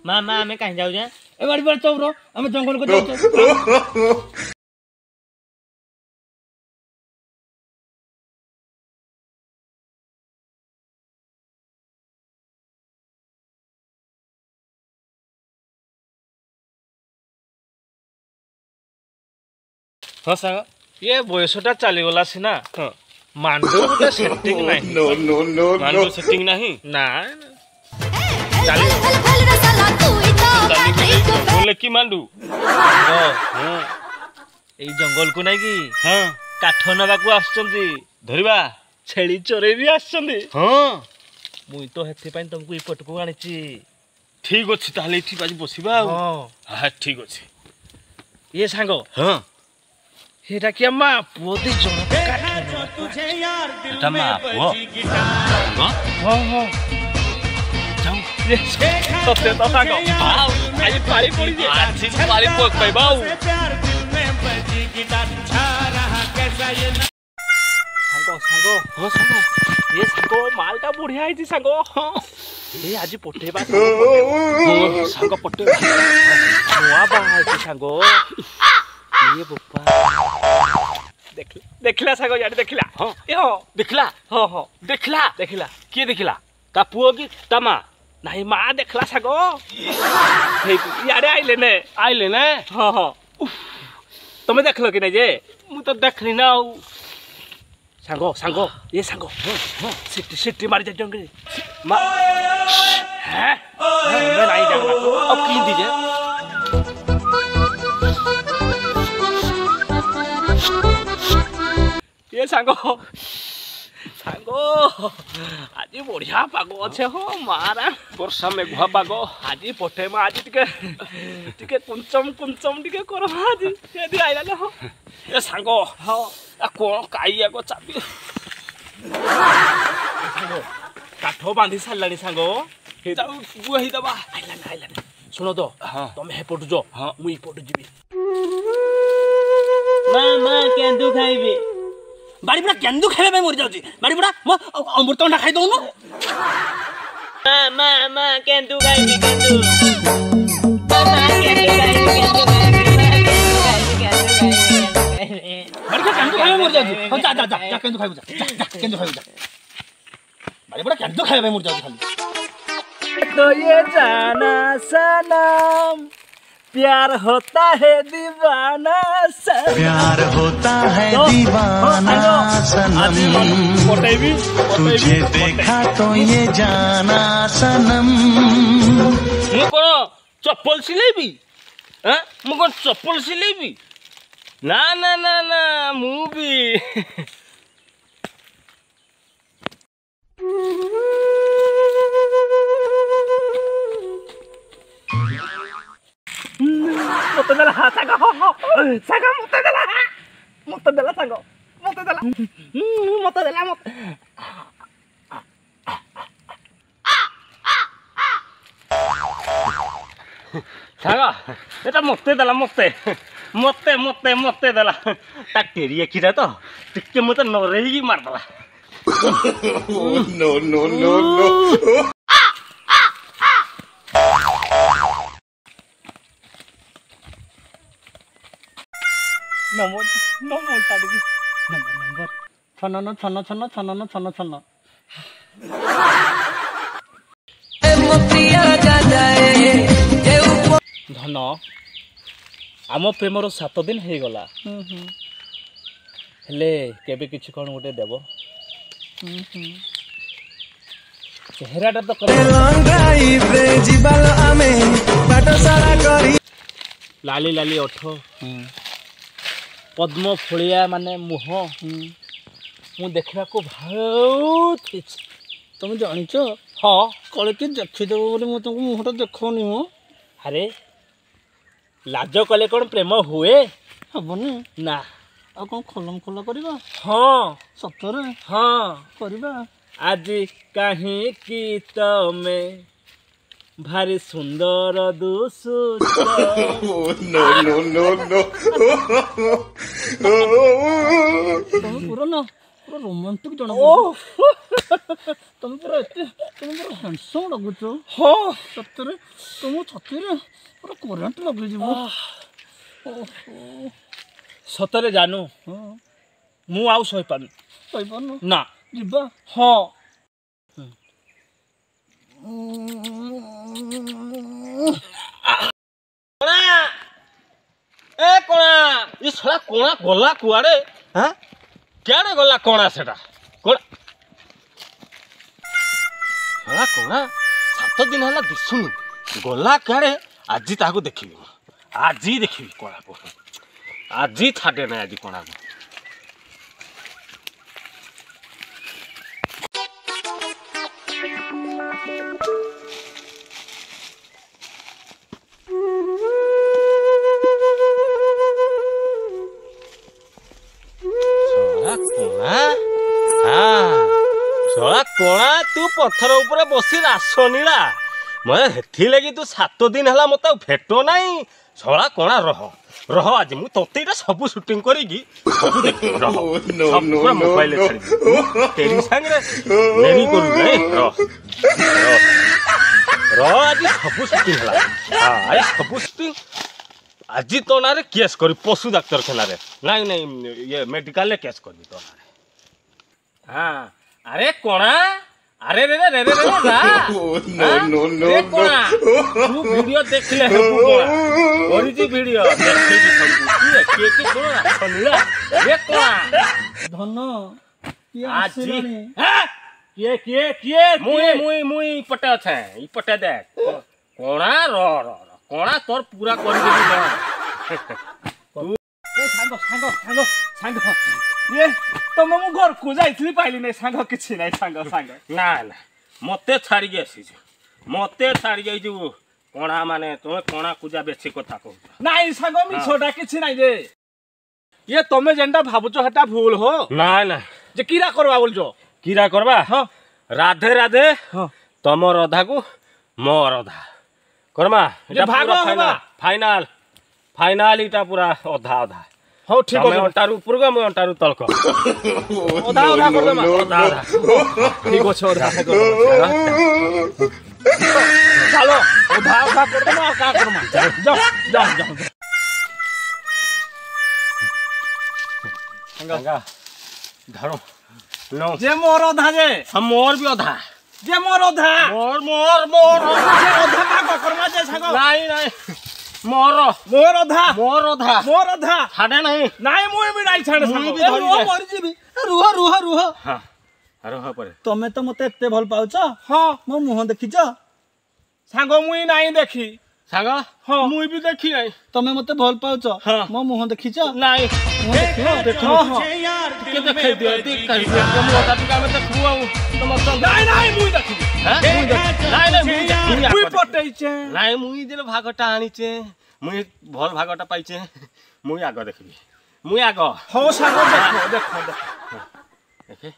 माँ माँ आमे कहीं जाऊ ए बाड़ी बाड़ी चौर आम जंगल को जाऊ हाँ सांग ये बयसटा चलीगला सीना मांडू गोटे सेटिंग नहीं मांडू सेटिंग नहीं ना बोले कि मांडू जंगल को नहीं कि हाँ काठ नवाकू आसुचंदी धरिबा छेली चोरे भी आसुचंदी हाँ मुई तो हेथि पई तुमको इपट को आनिची ठीक अछि ताले इठी बाजी बसिबा हाँ ठीक अछि ये सांग हाँ हेटा किया माँ पुओ दी जण एटा माँ पुओ हाँ हाँ जाऊ सत्य तो सांग आज पारी पड़ी जे आज पारी पोक पे बाऊ सांग हो सांग ये सांग मालटा बढ़िया है सांग ये आज पटेबा सांग पटेबा हुआ बाहर सांग ये बुप्पा देखला सांग यार देखला हाँ यो देखला हाँ हाँ देखला देखला किए देखला ता पुओ की ता माँ नहीं माँ देखला सांग यार आइले ने हाँ हाँ तुम्हें देखलो कि नहीं जे मु तो देखली ना सांगो सांगो ये सांगो सिटी सिटी मारी जा जंगल माँ हैं मैं नहीं जाऊँगा अब की दीजिए ये सांगो सांगो आज बढ़िया पागो अच्छे हो मारा वर्षा में गुहा पागो आज पटे में आज टिके कुंचम कुंचम टिके करो आज यदि आइला ना हो ये सांगो हाँ कौन काई आगो चाबी काठ बांधी सारे सांगो बुही दबा आइला सुनो तो हाँ तुम हेपटु जो हाँ मुई पटु जीवी मामा केंदु खाइबे बाड़ी बुढ़ा केंदु खाइबे पे मर जाउची बाड़ी बुढ़ा म अमृतभंडा खाइ दउनु मामा केंदु खाइबे केंदु मामा केंदु खाइबे बाड़ी का केंदु खाइबे मर जाउची हो जा जा जा केंदु खाइबे जा केंदु खाइबे जा बाड़ी बुढ़ा केंदु खाइबे पे मर जाउची खाली तो ये जाना सनम प्यार होता है दीवाना सनम प्यार होता है दीवाना सनम तुझे देखा तो ये जाना सनम मु कौन चप्पल सिलेबी मु कौन चप्पल सिलेबी ना ना ना ना मु भी मत देला सांग सांग मत देला सांग मत देला मत सांगा एटा मते देला मते मते मते मते देला ता टेरी एकिरा तो टिके मते नरेही मार देला no no no no number ताड़गी नंबर छन्न छन्न छन्न छन्न छन्न छन्न धन आम प्रेमर 7 दिन हो गला हेले केबे किछि कोन गोटे देबो चेहराटा तो लाली लाली ओठ पद्म फुलिया माने मुह मु देखा को बहुत इच्छा तुम जानिच हाँ कले कि देखीदेव बोली मुझे तुमको मुहटा देखनी मो अरे लाज कले कौन प्रेम हुए हेनी ना आ कौन खोलम खोला करवा हाँ सतरे हाँ करवा आज कहीं की तमें भारी सुंदर दुसुच नो नो नो नो पूरा ना पूरा रोमांटिक जना ओह तुम पूरा हैंडसम लगुच ହଁ सतरे तुम छातीरे पूरा करेंट लगे जीव ସତରେ ଜାନୁ ମୁଁ ଆଉ ସହିପାରୁନି पाइबन ନା जीवा ହଁ କଣା ଏ କଣା ଏ ଶଳା କଣା ଗଲା କୁଆଡେ ହାଁ କୁଆଡେ ଗଲା କଣା ସେଟା କଣା ଶଳା କଣା 7 ଦିନ ହେଲା ଦିଶୁନି ଗଲା କୁଆଡେ ଆଜି ତାହାକୁ ଦେଖିବି ଆଜି ଦେଖିବି କଣାକୁ ଆଜି ଛାଡେ ନାହିଁ ଆଜି କଣାକୁ ଶଳା କଣା ତୁ ପଥର ଉପରେ ବସି ରାସ ନୀଳା ମାନେ ସେଥିଲାଗି ତୁ 7 ଦିନ ହେଲା ମତେ ଆଉ ଭେଟ ନାହିଁ ଶଳା କଣା ରହ ରହ ଆଜି ମୁଁ ତତେ ଏଇଟା ସବୁ ସୁଟିଂ କରିକି ସବୁ ଦେଖିବି ରହ ସବୁ ପୁରା ମୋବାଇଲରେ ଛାଡ଼ିବି ତେରି ସାଙ୍ଗରେ ନେରି କରୁଛୁ ନାଇଁ ରହ ଆଜି ସବୁ ସୁଟିଂ ହେଲା ଆଜି ସବୁ ସୁଟିଂ ଆଜି ତୋ ନାଁରେ କେସ୍ କରି ପଶୁ ଡାକ୍ତରଖାନାରେ ନାଇଁ ନାଇଁ ଇଏ ମେଡିକାଲରେ କେସ୍ କରିବି ତୋ ନାଁରେ ହଁ अरे कोणा अरे रे रे रे रे ना no कोणा तू वीडियो देखले है कोणा ओरिजि वीडियो देखि सब के कोणा सुनला रे कोणा धन किए आज आसिलानी हां के मुई पटे अछे ई पटे देख कोणा रो रो कोणा तोर पूरा कर देबी ए सांग सांग सांग सांग ये तुम मु घर को जाइथली पाइली नै सांग किछि नै सांग सांग ना ना मते छाड़ी गेसी मते छाड़ी गई जो कोणा माने तुमे कोणा पूजा बेसी कथा कहू नाइ सांग मिछोटा किछि नै जे ये तमे जेंडा भाबुचो हटा भूल हो ना ना जे कीरा करबा बोलजो कीरा करबा हां राधे राधे हां तमर राधा को मोर राधा करमा जे भागो फाइनल फाइनल फाइनल इटा पूरा आधा आधा हो ठीक मैं अंटारू ऊपर गो मैं अंटारू तलक ओधा ओधा कर दमा आधा आधा ठीक हो छोड़ चलो ओधा ओधा कर दमा का करमा जाओ जाओ जाओ गंगा धरो नो जे मोर ओधा जे हम मोर भी आधा जे मोर ओधा मोर मोर मोर जे ओधा का करमा जे सांग नहीं नहीं मोर मोर ओधा छाड़े नहीं नाइ मुई भी नाइ छाड़े सांग भी धरि रुह मर जीवी रुह रुह रुह हां रह परे तमे तो मते एते भल पाउछ हां मो मुह देखिछ सांग मुई नाइ देखी सागा हां मुई भी देखी नहीं तमे मते भल पाउछ हाँ। मो मुह देखिछ नहीं मुह देखियो देखियो हां के देखे दियो देख कहि दियो के मोर दादी में तो खुआऊ तुम तो नाइ नाइ मुई देखी नहीं नहीं मुई पटै छे नहीं मुई दिल भागटा आनीचे मुई भल भागटा पाइचे मुई आग देखबी मुई आग हो सांग देखो देखो देखे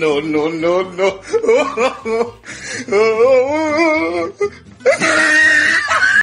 no